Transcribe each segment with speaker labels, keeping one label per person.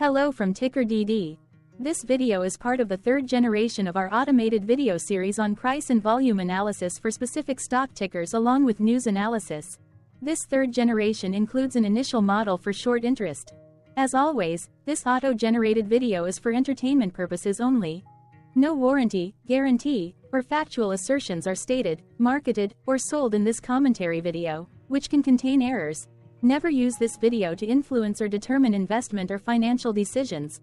Speaker 1: Hello from TickerDD. This video is part of the third generation of our automated video series on price and volume analysis for specific stock tickers along with news analysis. This third generation includes an initial model for short interest. As always, this auto-generated video is for entertainment purposes only. No warranty, guarantee, or factual assertions are stated, marketed, or sold in this commentary video, which can contain errors. Never use this video to influence or determine investment or financial decisions.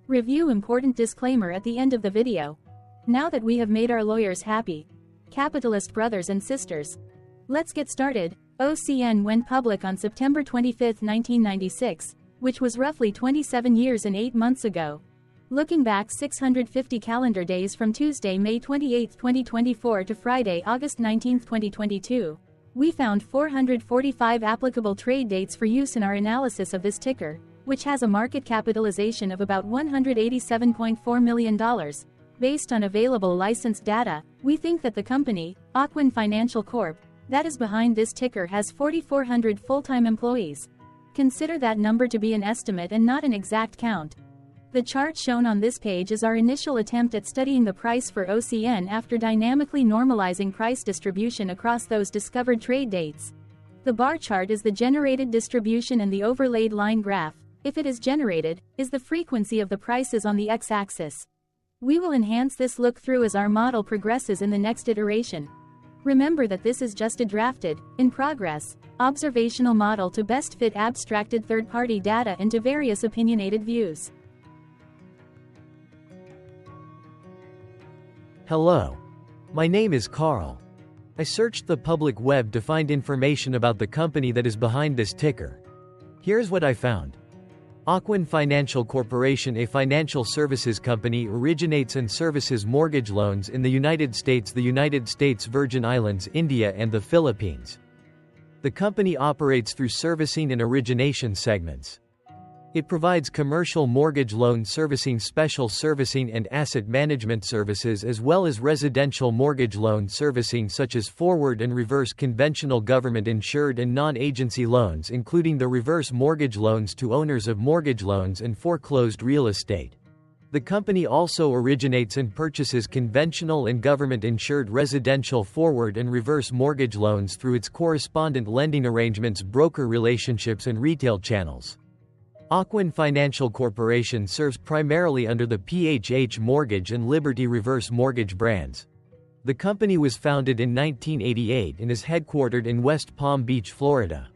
Speaker 1: Review important disclaimer at the end of the video. Now that we have made our lawyers happy, capitalist brothers and sisters, let's get started. OCN went public on September 25, 1996, which was roughly 27 years and 8 months ago. Looking back 650 calendar days from Tuesday, May 28, 2024 to Friday, August 19, 2022. We found 445 applicable trade dates for use in our analysis of this ticker, which has a market capitalization of about $187.4 million. Based on available licensed data, we think that the company, OCN Financial Corp., that is behind this ticker has 4,400 full-time employees. Consider that number to be an estimate and not an exact count. The chart shown on this page is our initial attempt at studying the price for OCN after dynamically normalizing price distribution across those discovered trade dates. The bar chart is the generated distribution and the overlaid line graph, if it is generated, is the frequency of the prices on the x-axis. We will enhance this look-through as our model progresses in the next iteration. Remember that this is just a drafted, in progress, observational model to best fit abstracted third-party data into various opinionated views.
Speaker 2: Hello. My name is Carl. I searched the public web to find information about the company that is behind this ticker. Here's what I found. OCN Financial Corporation, a financial services company, originates and services mortgage loans in the United States, the United States Virgin Islands, India, and the Philippines. The company operates through servicing and origination segments. It provides commercial mortgage loan servicing, special servicing and asset management services, as well as residential mortgage loan servicing such as forward and reverse conventional government-insured and non-agency loans, including the reverse mortgage loans to owners of mortgage loans and foreclosed real estate. The company also originates and purchases conventional and government-insured residential forward and reverse mortgage loans through its correspondent lending arrangements, broker relationships, and retail channels. OCN Financial Corporation serves primarily under the PHH Mortgage and Liberty Reverse Mortgage brands. The company was founded in 1988 and is headquartered in West Palm Beach, Florida.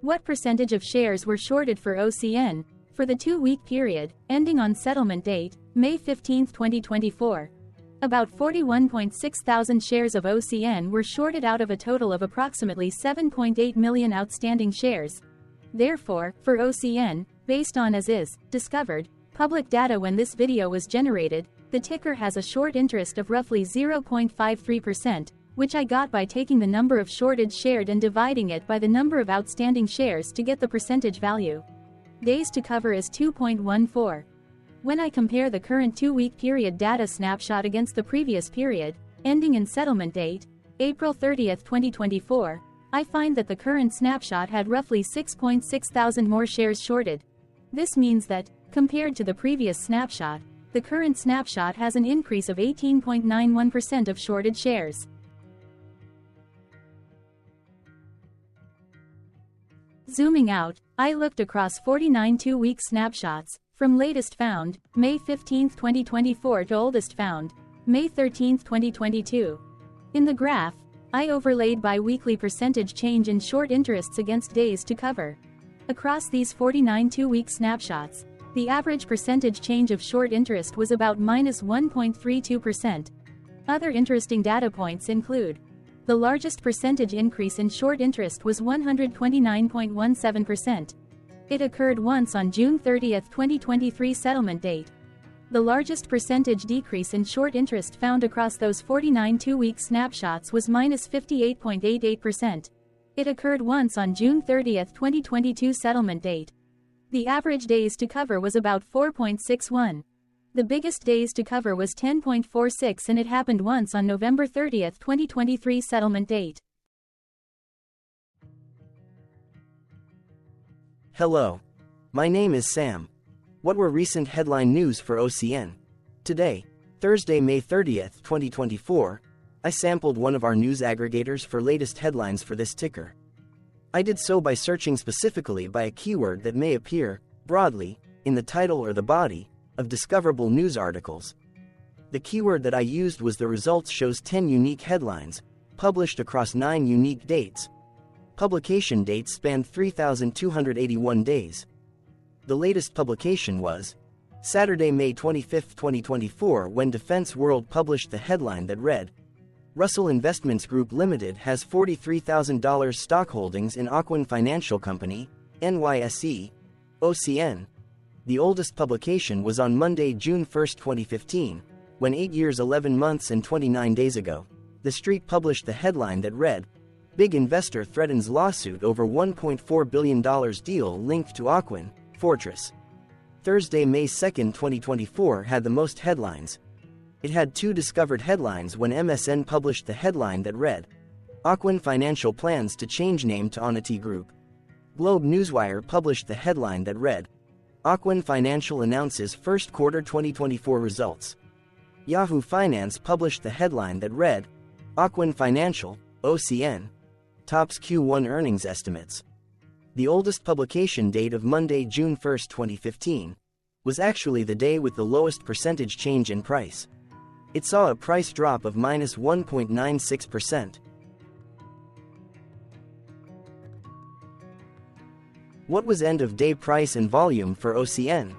Speaker 1: What percentage of shares were shorted for OCN for the 2-week period, ending on settlement date, May 15, 2024? About 41.6 thousand shares of OCN were shorted out of a total of approximately 7.8 million outstanding shares. Therefore, for OCN, based on as is discovered public data when this video was generated, the ticker has a short interest of roughly 0.53%, which I got by taking the number of shorted shared and dividing it by the number of outstanding shares to get the percentage value. Days to cover is 2.14. When I compare the current 2-week period data snapshot against the previous period, ending in settlement date, April 30, 2024, I find that the current snapshot had roughly 6.6 thousand more shares shorted. This means that, compared to the previous snapshot, the current snapshot has an increase of 18.91% of shorted shares. Zooming out, I looked across 49 2-week snapshots, from latest found, May 15, 2024 to oldest found, May 13, 2022. In the graph, I overlaid bi-weekly percentage change in short interests against days to cover. Across these 49 2-week snapshots, the average percentage change of short interest was about -1.32%. Other interesting data points include: the largest percentage increase in short interest was 129.17%. It occurred once on June 30, 2023 settlement date. The largest percentage decrease in short interest found across those 49 2-week snapshots was -58.88%. It occurred once on June 30, 2022 settlement date. The average days to cover was about 4.61. The biggest days to cover was 10.46 and it happened once on November 30, 2023 settlement date.
Speaker 3: Hello. My name is Sam. What were recent headline news for OCN? Today, Thursday, May 30th, 2024, I sampled one of our news aggregators for latest headlines for this ticker. I did so by searching specifically by a keyword that may appear, broadly, in the title or the body of discoverable news articles. The keyword that I used was the results shows 10 unique headlines, published across 9 unique dates. Publication dates spanned 3,281 days. The latest publication was Saturday, May 25, 2024, when Defense World published the headline that read, Russell Investments Group Limited has $43,000 stock holdings in OCN Financial Company, NYSE, OCN. The oldest publication was on Monday, June 1, 2015, when 8 years, 11 months and 29 days ago, The Street published the headline that read, Big investor threatens lawsuit over $1.4 billion deal linked to OCN, Fortress. Thursday, May 2, 2024 had the most headlines. It had 2 discovered headlines when MSN published the headline that read, OCN Financial plans to change name to Onity Group. Globe Newswire published the headline that read, OCN Financial announces first quarter 2024 results. Yahoo Finance published the headline that read, OCN Financial, OCN, tops Q1 earnings estimates. The oldest publication date of Monday, June 1, 2015, was actually the day with the lowest percentage change in price. It saw a price drop of -1.96%. What was end-of-day price and volume for OCN?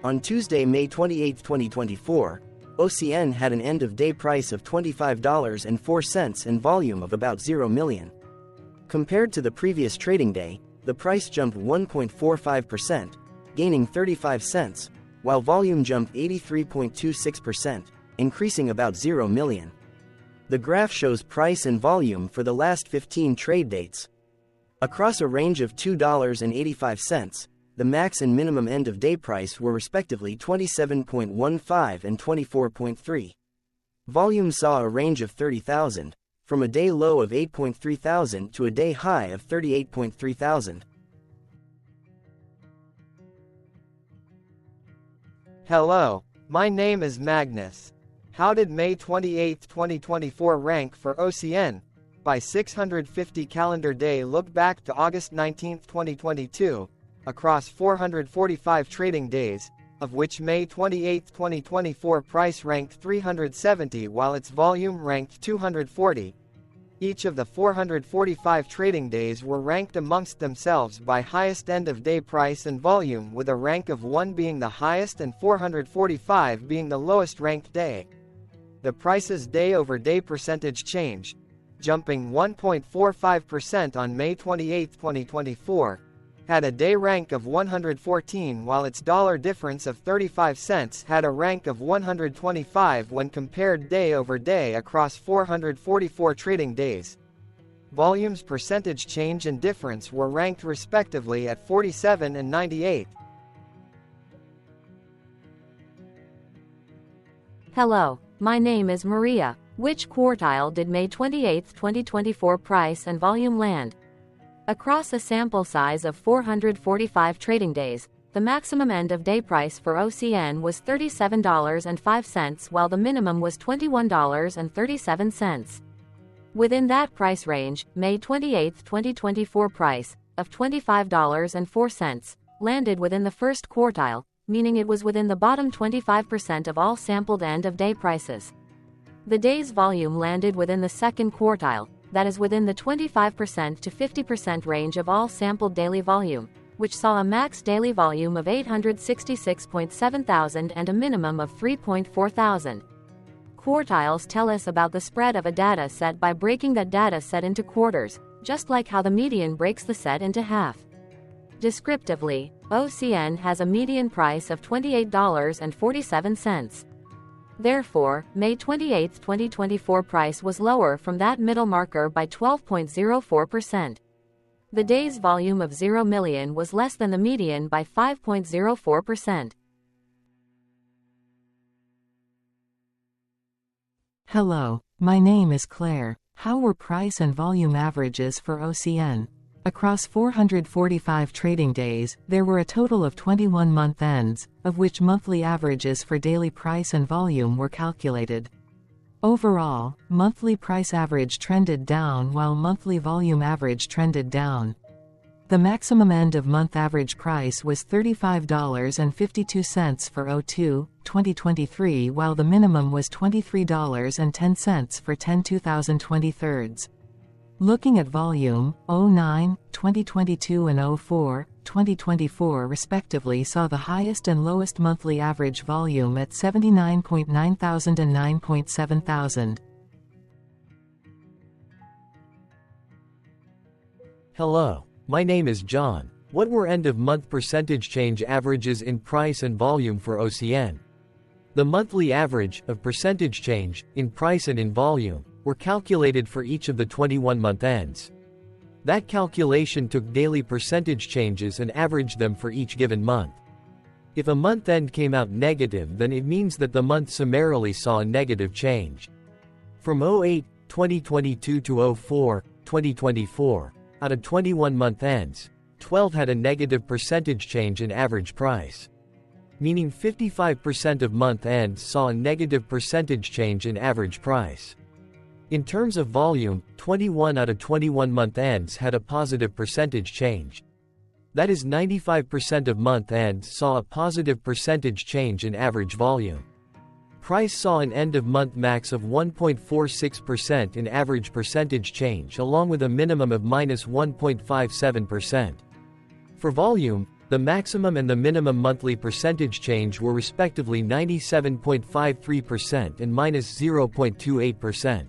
Speaker 3: On Tuesday, May 28, 2024, OCN had an end-of-day price of $25.04 and volume of about 0 million. Compared to the previous trading day, the price jumped 1.45%, gaining 35 cents, while volume jumped 83.26%, increasing about 0 million. The graph shows price and volume for the last 15 trade dates. Across a range of $2.85, the max and minimum end-of-day price were respectively 27.15 and 24.3. Volume saw a range of 30,000, from a day low of 8.3 thousand to a day high of 38.3 thousand.
Speaker 4: Hello, my name is Magnus. How did May 28, 2024 rank for OCN? By 650 calendar day look back to August 19, 2022, across 445 trading days, of which May 28, 2024 price ranked 370 while its volume ranked 240. Each of the 445 trading days were ranked amongst themselves by highest end-of-day price and volume, with a rank of 1 being the highest and 445 being the lowest ranked day. The price's day-over-day percentage change, jumping 1.45% on May 28, 2024, had a day rank of 114 while its dollar difference of 35 cents had a rank of 125 when compared day over day across 444 trading days. Volume's percentage change and difference were ranked respectively at 47 and 98.
Speaker 1: Hello, my name is Maria. Which quartile did May 28, 2024 price and volume land? Across a sample size of 445 trading days, the maximum end-of-day price for OCN was $37.05 while the minimum was $21.37. Within that price range, May 28, 2024 price, of $25.04, landed within the first quartile, meaning it was within the bottom 25% of all sampled end-of-day prices. The day's volume landed within the second quartile, that is within the 25% to 50% range of all sampled daily volume, which saw a max daily volume of 866.7 thousand and a minimum of 3.4 thousand. Quartiles tell us about the spread of a data set by breaking that data set into quarters, just like how the median breaks the set into half. Descriptively, OCN has a median price of $28.47. Therefore, May 28, 2024 price was lower from that middle marker by 12.04%. The day's volume of 0 million was less than the median by 5.04%.
Speaker 5: Hello, my name is Claire. How were price and volume averages for OCN? Across 445 trading days, there were a total of 21 month ends, of which monthly averages for daily price and volume were calculated. Overall, monthly price average trended down while monthly volume average trended down. The maximum end-of-month average price was $35.52 for O2-2023 while the minimum was $23.10 for 10-2023. Looking at volume, 09-2022 and 04-2024 respectively saw the highest and lowest monthly average volume at 79.9 thousand and 9.7 thousand.
Speaker 2: Hello, my name is John. What were end-of-month percentage change averages in price and volume for OCN? The monthly average of percentage change in price and in volume were calculated for each of the 21-month ends. That calculation took daily percentage changes and averaged them for each given month. If a month end came out negative, then it means that the month summarily saw a negative change. From 08-2022 to 04-2024, out of 21 month ends, 12 had a negative percentage change in average price. Meaning 55% of month ends saw a negative percentage change in average price. In terms of volume, 21 out of 21 month ends had a positive percentage change. That is 95% of month ends saw a positive percentage change in average volume. Price saw an end-of-month max of 1.46% in average percentage change along with a minimum of -1.57%. For volume, the maximum and the minimum monthly percentage change were respectively 97.53% and -0.28%.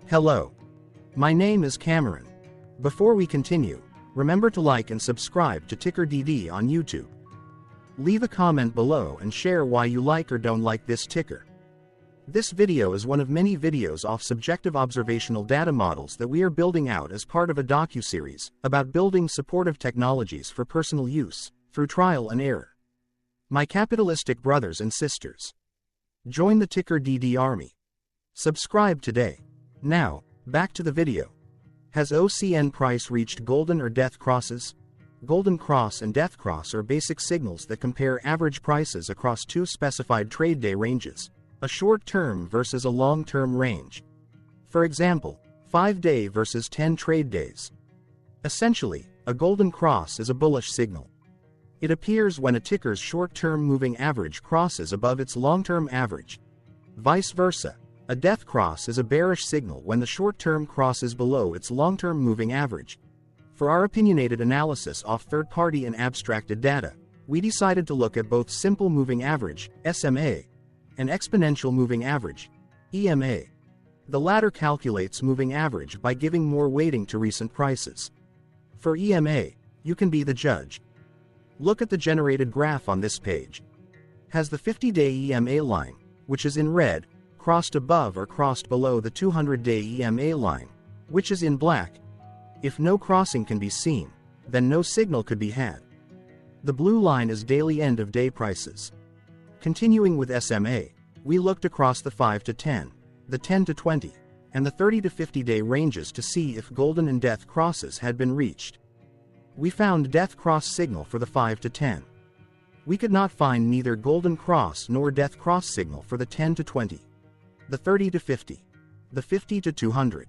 Speaker 6: Hello. My name is Cameron. Before we continue, remember to like and subscribe to TickerDD on YouTube. Leave a comment below and share why you like or don't like this ticker. This video is one of many videos off subjective observational data models that we are building out as part of a docu-series about building supportive technologies for personal use, through trial and error. My capitalistic brothers and sisters, join the TickerDD army. Subscribe today. Now, back to the video. Has OCN price reached golden or death crosses? Golden cross and death cross are basic signals that compare average prices across two specified trade day ranges, a short-term versus a long-term range. For example, 5-day versus 10 trade days. Essentially, a golden cross is a bullish signal. It appears when a ticker's short-term moving average crosses above its long-term average. Vice versa. A death cross is a bearish signal when the short-term crosses below its long-term moving average. For our opinionated analysis off third-party and abstracted data, we decided to look at both simple moving average, SMA, and exponential moving average, EMA. The latter calculates moving average by giving more weighting to recent prices. For EMA, you can be the judge. Look at the generated graph on this page. Has the 50-day EMA line, which is in red, crossed above or crossed below the 200-day EMA line, which is in black? If no crossing can be seen, then no signal could be had. The blue line is daily end-of-day prices. Continuing with SMA, we looked across the 5 to 10, the 10 to 20, and the 30 to 50-day ranges to see if golden and death crosses had been reached. We found death cross signal for the 5 to 10. We could not find neither golden cross nor death cross signal for the 10 to 20, the 30 to 50, the 50 to 200.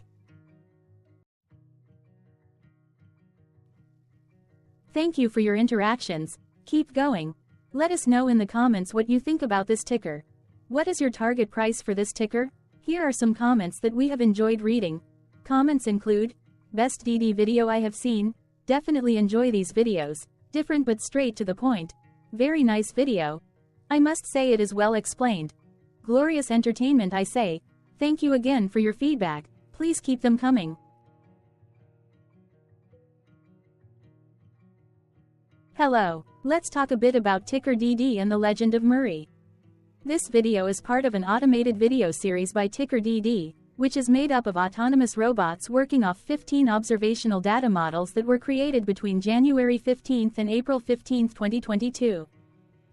Speaker 1: Thank you for your interactions. Keep going. Let us know in the comments what you think about this ticker. What is your target price for this ticker? Here are some comments that we have enjoyed reading. Comments include, best DD video I have seen, definitely enjoy these videos, different but straight to the point. Very nice video. I must say it is well explained. Glorious entertainment I say. Thank you again for your feedback. Please keep them coming. Hello, let's talk a bit about TickerDD and the Legend of Murray. This video is part of an automated video series by TickerDD, which is made up of autonomous robots working off 15 observational data models that were created between January 15 and April 15, 2022.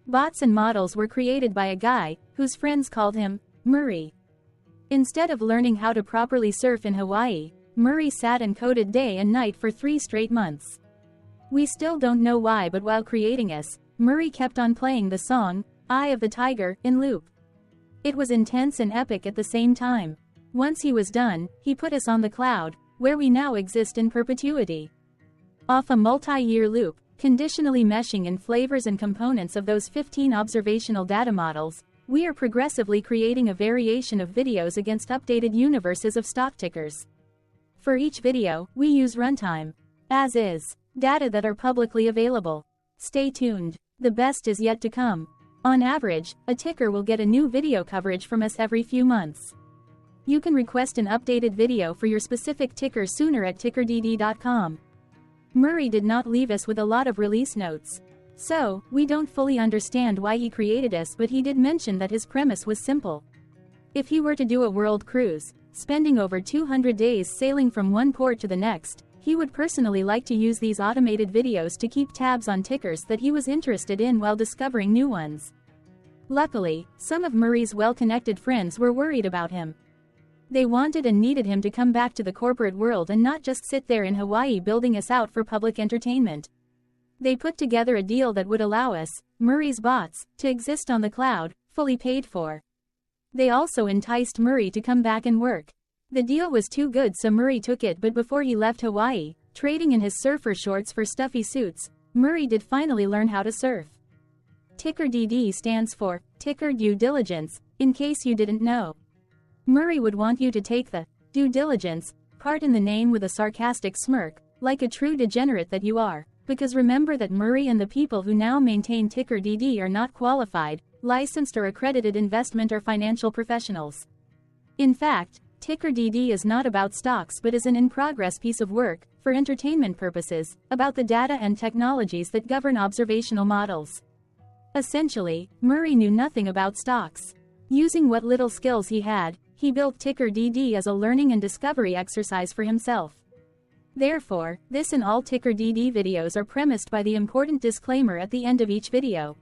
Speaker 1: Bots and models were created by a guy, whose friends called him Murray. Instead of learning how to properly surf in Hawaii, Murray sat and coded day and night for 3 straight months. We still don't know why, but while creating us, Murray kept on playing the song, Eye of the Tiger, in loop. It was intense and epic at the same time. Once he was done, he put us on the cloud, where we now exist in perpetuity. Off a multi-year loop, conditionally meshing in flavors and components of those 15 observational data models, we are progressively creating a variation of videos against updated universes of stock tickers. For each video, we use runtime, as is, data that are publicly available. Stay tuned. The best is yet to come. On average, a ticker will get a new video coverage from us every few months. You can request an updated video for your specific ticker sooner at TickerDD.com. Murray did not leave us with a lot of release notes. So, we don't fully understand why he created us, but he did mention that his premise was simple. If he were to do a world cruise, spending over 200 days sailing from one port to the next, he would personally like to use these automated videos to keep tabs on tickers that he was interested in while discovering new ones. Luckily, some of Murray's well-connected friends were worried about him. They wanted and needed him to come back to the corporate world and not just sit there in Hawaii building us out for public entertainment. They put together a deal that would allow us, Murray's bots, to exist on the cloud, fully paid for. They also enticed Murray to come back and work. The deal was too good, so Murray took it, but before he left Hawaii, trading in his surfer shorts for stuffy suits, Murray did finally learn how to surf. TickerDD stands for Ticker Due Diligence, in case you didn't know. Murray would want you to take the due diligence part in the name with a sarcastic smirk, like a true degenerate that you are. Because remember that Murray and the people who now maintain TickerDD are not qualified, licensed or accredited investment or financial professionals. In fact, TickerDD is not about stocks but is an in-progress piece of work, for entertainment purposes, about the data and technologies that govern observational models. Essentially, Murray knew nothing about stocks. Using what little skills he had, he built TickerDD as a learning and discovery exercise for himself. Therefore, this and all TickerDD videos are premised by the important disclaimer at the end of each video.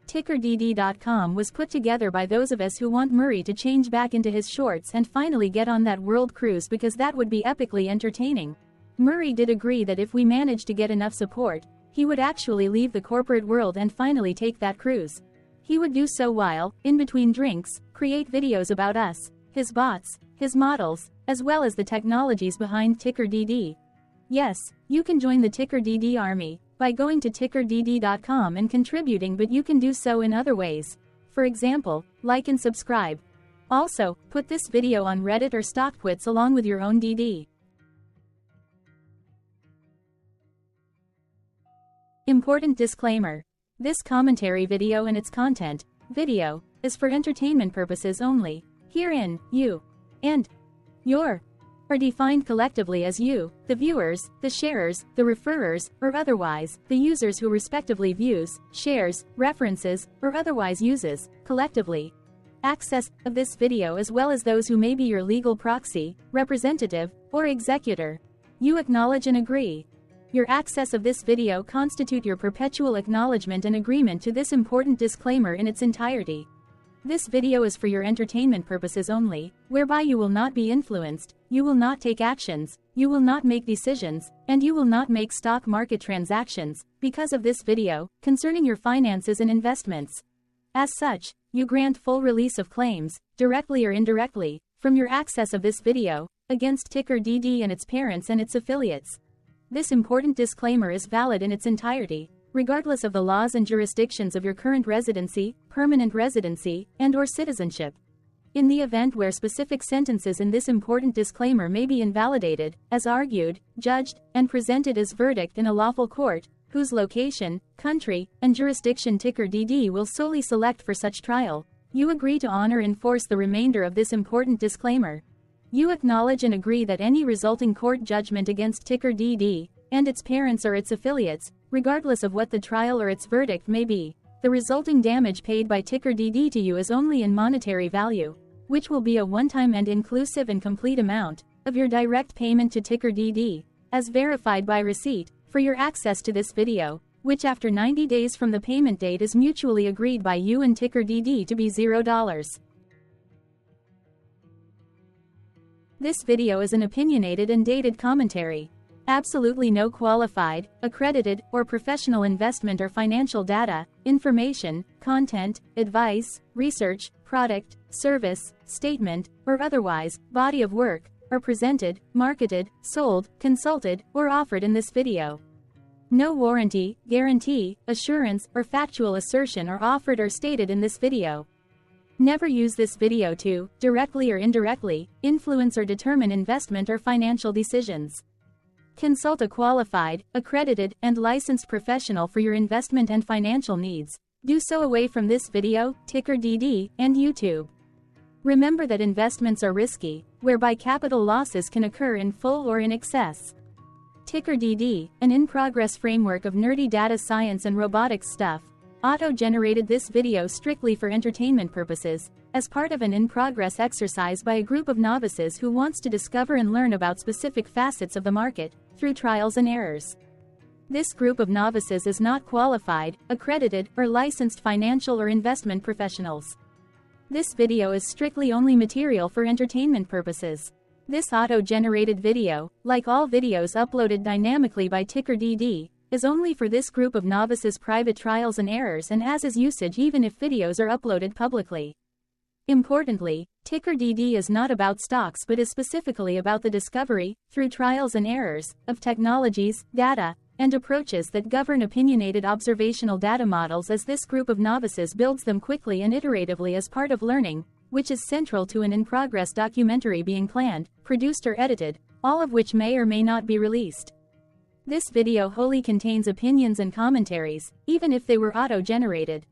Speaker 1: TickerDD.com was put together by those of us who want Murray to change back into his shorts and finally get on that world cruise, because that would be epically entertaining. Murray did agree that if we managed to get enough support, he would actually leave the corporate world and finally take that cruise. He would do so while, in between drinks, create videos about us, his bots, his models, as well as the technologies behind TickerDD. Yes, you can join the TickerDD army by going to TickerDD.com and contributing, but you can do so in other ways. For example, like and subscribe. Also, put this video on Reddit or StockTwits along with your own DD. Important disclaimer. This commentary video and its content, video, is for entertainment purposes only. Herein, you and your are defined collectively as you, the viewers, the sharers, the referrers, or otherwise, the users who respectively views, shares, references, or otherwise uses, collectively, access of this video, as well as those who may be your legal proxy, representative, or executor. You acknowledge and agree. Your access of this video constitute your perpetual acknowledgement and agreement to this important disclaimer in its entirety. This video is for your entertainment purposes only, whereby you will not be influenced, you will not take actions, you will not make decisions, and you will not make stock market transactions, because of this video, concerning your finances and investments. As such, you grant full release of claims, directly or indirectly, from your access of this video, against TickerDD and its parents and its affiliates. This important disclaimer is valid in its entirety, regardless of the laws and jurisdictions of your current residency, permanent residency, and/or citizenship. In the event where specific sentences in this important disclaimer may be invalidated, as argued, judged, and presented as verdict in a lawful court, whose location, country, and jurisdiction TickerDD will solely select for such trial, you agree to honor and enforce the remainder of this important disclaimer. You acknowledge and agree that any resulting court judgment against TickerDD and its parents or its affiliates, regardless of what the trial or its verdict may be, the resulting damage paid by TickerDD to you is only in monetary value, which will be a one-time and inclusive and complete amount of your direct payment to TickerDD, as verified by receipt, for your access to this video, which after 90 days from the payment date is mutually agreed by you and TickerDD to be $0. This video is an opinionated and dated commentary. Absolutely no qualified, accredited, or professional investment or financial data, information, content, advice, research, product, service, statement, or otherwise, body of work, are presented, marketed, sold, consulted, or offered in this video. No warranty, guarantee, assurance, or factual assertion are offered or stated in this video. Never use this video to, directly or indirectly, influence or determine investment or financial decisions. Consult a qualified, accredited, and licensed professional for your investment and financial needs. Do so away from this video, TickerDD, and YouTube. Remember that investments are risky, whereby capital losses can occur in full or in excess. TickerDD, an in-progress framework of nerdy data science and robotics stuff, auto-generated this video strictly for entertainment purposes, as part of an in-progress exercise by a group of novices who wants to discover and learn about specific facets of the market, through trials and errors. This group of novices is not qualified, accredited, or licensed financial or investment professionals. This video is strictly only material for entertainment purposes. This auto-generated video, like all videos uploaded dynamically by TickerDD, is only for this group of novices' private trials and errors and as is usage even if videos are uploaded publicly. Importantly, TickerDD is not about stocks but is specifically about the discovery, through trials and errors, of technologies, data, and approaches that govern opinionated observational data models as this group of novices builds them quickly and iteratively as part of learning, which is central to an in-progress documentary being planned, produced or edited, all of which may or may not be released. This video wholly contains opinions and commentaries, even if they were auto-generated.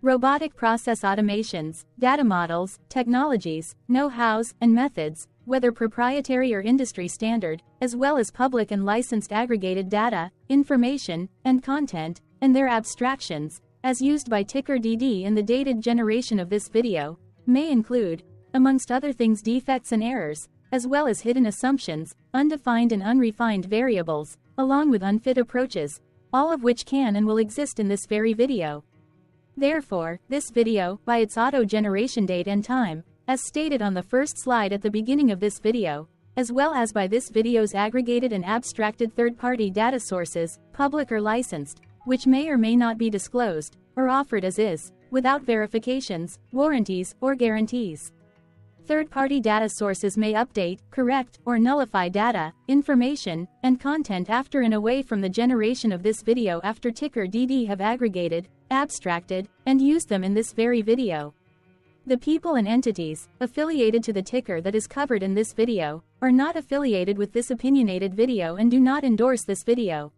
Speaker 1: Robotic process automations, data models, technologies, know-hows, and methods, whether proprietary or industry standard, as well as public and licensed aggregated data, information, and content, and their abstractions, as used by TickerDD in the dated generation of this video, may include, amongst other things, defects and errors, as well as hidden assumptions, undefined and unrefined variables, along with unfit approaches, all of which can and will exist in this very video. Therefore, this video, by its auto-generation date and time, as stated on the first slide at the beginning of this video, as well as by this video's aggregated and abstracted third-party data sources, public or licensed, which may or may not be disclosed, or offered as is, without verifications, warranties, or guarantees. Third-party data sources may update, correct, or nullify data, information, and content after and away from the generation of this video after TickerDD have aggregated, abstracted, and used them in this very video. The people and entities, affiliated to the ticker that is covered in this video, are not affiliated with this opinionated video and do not endorse this video.